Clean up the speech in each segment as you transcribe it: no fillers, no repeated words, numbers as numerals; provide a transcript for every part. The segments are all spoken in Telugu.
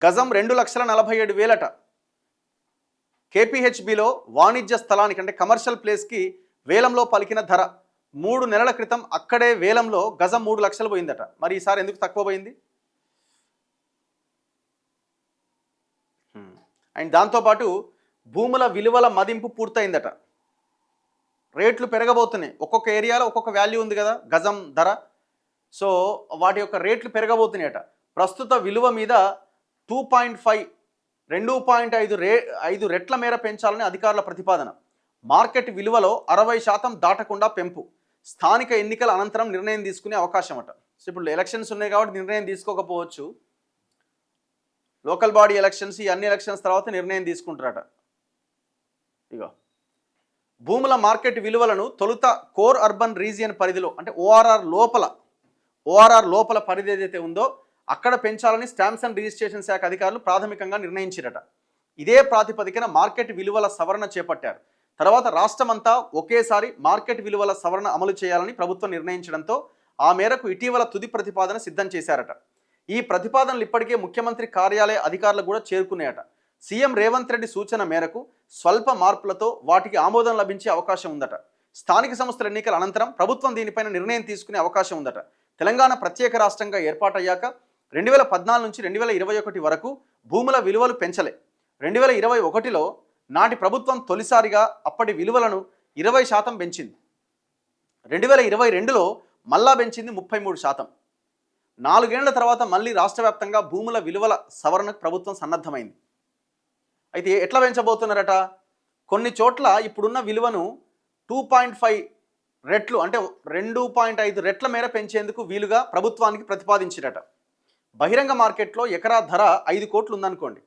గజం 2,47,000 కేపీహెచ్బిలో వాణిజ్య స్థలానికి అంటే కమర్షియల్ ప్లేస్కి వేలంలో పలికిన ధర 3 నెలల క్రితం అక్కడే వేలంలో గజం 3 లక్షలు పోయిందట. మరి ఈసారి ఎందుకు తక్కువ పోయింది? అండ్ దాంతోపాటు భూముల విలువల మదింపు పూర్తయిందట. రేట్లు పెరగబోతున్నాయి. ఒక్కొక్క ఏరియాలో ఒక్కొక్క వాల్యూ ఉంది కదా గజం ధర. సో వాటి యొక్క రేట్లు పెరగబోతున్నాయట. ప్రస్తుత విలువ మీద 2.5 రెట్ల మేర పెంచాలని అధికారుల ప్రతిపాదన. మార్కెట్ విలువలో 60% దాటకుండా పెంపు. స్థానిక ఎన్నికల అనంతరం నిర్ణయం తీసుకునే అవకాశం అట. సో ఇప్పుడు ఎలక్షన్స్ ఉన్నాయి కాబట్టి నిర్ణయం తీసుకోకపోవచ్చు. లోకల్ బాడీ ఎలక్షన్స్, ఈ అన్ని ఎలక్షన్స్ తర్వాత నిర్ణయం తీసుకుంటారట. ఇగో భూముల మార్కెట్ విలువలను తొలుత కోర్ అర్బన్ రీజియన్ పరిధిలో అంటే ఓఆర్ఆర్ లోపల పరిధి ఏదైతే ఉందో అక్కడ పెంచాలని స్టాంప్స్ అండ్ రిజిస్ట్రేషన్ శాఖ అధికారులు ప్రాథమికంగా నిర్ణయించారట. ఇదే ప్రాతిపదికన మార్కెట్ విలువల సవరణ చేపట్టారు. తర్వాత రాష్ట్రమంతా ఒకేసారి మార్కెట్ విలువల సవరణ అమలు చేయాలని ప్రభుత్వం నిర్ణయించడంతో ఆ మేరకు ఇటీవల తుది ప్రతిపాదన సిద్ధం చేశారట. ఈ ప్రతిపాదనలు ఇప్పటికే ముఖ్యమంత్రి కార్యాలయ అధికారులు కూడా చేరుకున్నాయట. సీఎం రేవంత్ రెడ్డి సూచన మేరకు స్వల్ప మార్పులతో వాటికి ఆమోదం లభించే అవకాశం ఉందట. స్థానిక సంస్థల ఎన్నికల అనంతరం ప్రభుత్వం దీనిపైన నిర్ణయం తీసుకునే అవకాశం ఉందట. తెలంగాణ ప్రత్యేక రాష్ట్రంగా ఏర్పాటయ్యాక 2014 నుంచి 2021 వరకు భూముల విలువలు పెంచలే. 2021లో నాటి ప్రభుత్వం తొలిసారిగా అప్పటి విలువలను 20% పెంచింది. 2022లో మళ్ళా పెంచింది 33%. 4 ఏళ్ల తర్వాత మళ్ళీ రాష్ట్ర వ్యాప్తంగా భూముల విలువల సవరణకు ప్రభుత్వం సన్నద్ధమైంది. అయితే ఎట్లా పెంచబోతున్నారట? కొన్ని చోట్ల ఇప్పుడున్న విలువను 2.5 రెట్లు అంటే 2.5 రెట్ల మేర పెంచేందుకు వీలుగా ప్రభుత్వానికి ప్రతిపాదించారట. బహిరంగ మార్కెట్లో ఎకరా ధర 5 కోట్లు ఉందనుకోండి,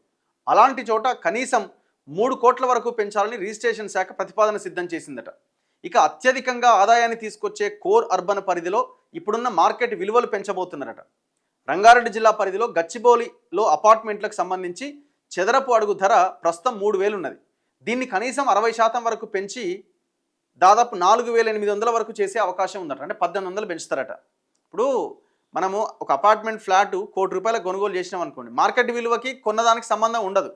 అలాంటి చోట కనీసం 3 కోట్ల వరకు పెంచాలని రిజిస్ట్రేషన్ శాఖ ప్రతిపాదన సిద్ధం చేసిందట. ఇక అత్యధికంగా ఆదాయాన్ని తీసుకొచ్చే కోర్ అర్బన్ పరిధిలో ఇప్పుడున్న మార్కెట్ విలువలు పెంచబోతున్నారట. రంగారెడ్డి జిల్లా పరిధిలో గచ్చిబౌలిలో అపార్ట్మెంట్లకు సంబంధించి చదరపు అడుగు ధర ప్రస్తుతం 3,000 ఉన్నది. దీన్ని కనీసం 60% వరకు పెంచి దాదాపు 4,800 వరకు చేసే అవకాశం ఉందట. అంటే 1,800 పెంచుతారట. ఇప్పుడు మనము ఒక అపార్ట్మెంట్ ఫ్లాట్ ₹1,00,00,000 కొనుగోలు చేసినాం అనుకోండి, మార్కెట్ విలువకి కొన్నదానికి సంబంధం ఉండదు.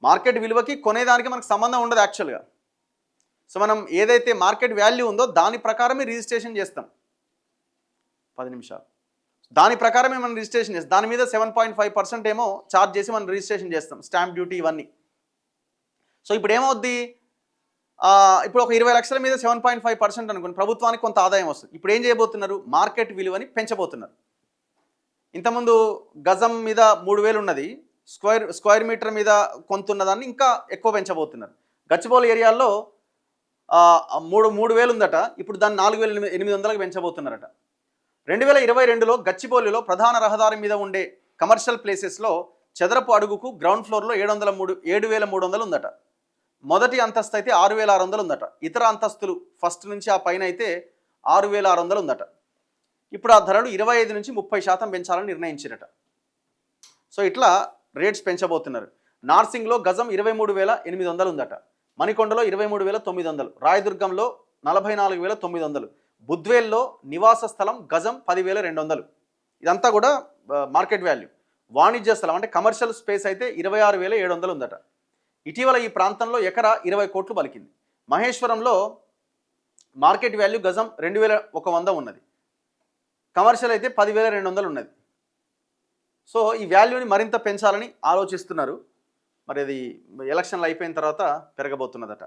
మార్కెట్ విలువకి కొనేదానికి మనకు సంబంధం ఉండదు యాక్చువల్గా. సో మనం ఏదైతే మార్కెట్ వాల్యూ ఉందో దాని ప్రకారమే రిజిస్ట్రేషన్ చేస్తాం. 10 నిమిషాలు దాని ప్రకారమే మనం రిజిస్ట్రేషన్ చేస్తాం. దాని మీద 7.5% ఏమో ఛార్జ్ చేసి మనం రిజిస్ట్రేషన్ చేస్తాం, స్టాంప్ డ్యూటీ ఇవన్నీ. సో ఇప్పుడు ఏమవుద్ది, ఇప్పుడు ఒక 20 లక్షల మీద 7.5% అనుకోండి, ప్రభుత్వానికి కొంత ఆదాయం వస్తుంది. ఇప్పుడు ఏం చేయబోతున్నారు, మార్కెట్ విలువని పెంచబోతున్నారు. ఇంతకుముందు గజం మీద 3,000 ఉన్నది, స్క్వేర్ మీటర్ మీద కొంత ఉన్నదాన్ని ఇంకా ఎక్కువ పెంచబోతున్నారు. గచ్చిబౌలి ఏరియాల్లో 3,000 ఉందట, ఇప్పుడు దాన్ని 4,800కి పెంచబోతున్నారట. 2022లో గచ్చిబౌలిలో ప్రధాన రహదారి మీద ఉండే కమర్షియల్ ప్లేసెస్లో చదరపు అడుగుకు గ్రౌండ్ ఫ్లోర్లో 7,300 ఉందట. మొదటి అంతస్తు అయితే 6,600 ఉందట. ఇతర అంతస్తులు ఫస్ట్ నుంచి ఆ పైన అయితే 6,600 ఉందట. ఇప్పుడు ఆ ధరలు 25 నుంచి 30% పెంచాలని నిర్ణయించారట. సో ఇట్లా రేట్స్ పెంచబోతున్నారు. నార్సింగ్లో గజం 23,800 ఉందట. మణికొండలో 23,900, రాయదుర్గంలో 44,900, బుద్వేల్లో నివాస స్థలం గజం 10,200. ఇదంతా కూడా మార్కెట్ వాల్యూ. వాణిజ్య స్థలం అంటే కమర్షియల్ స్పేస్ అయితే 26,700 ఉందట. ఇటీవల ఈ ప్రాంతంలో ఎకరా 20 కోట్లు పలికింది. మహేశ్వరంలో మార్కెట్ వాల్యూ గజం 2,100 ఉన్నది, కమర్షియల్ అయితే 10,200 ఉన్నది. సో ఈ వాల్యూని మరింత పెంచాలని ఆలోచిస్తున్నారు. మరి అది ఎలక్షన్లు అయిపోయిన తర్వాత పెరగబోతున్నదట.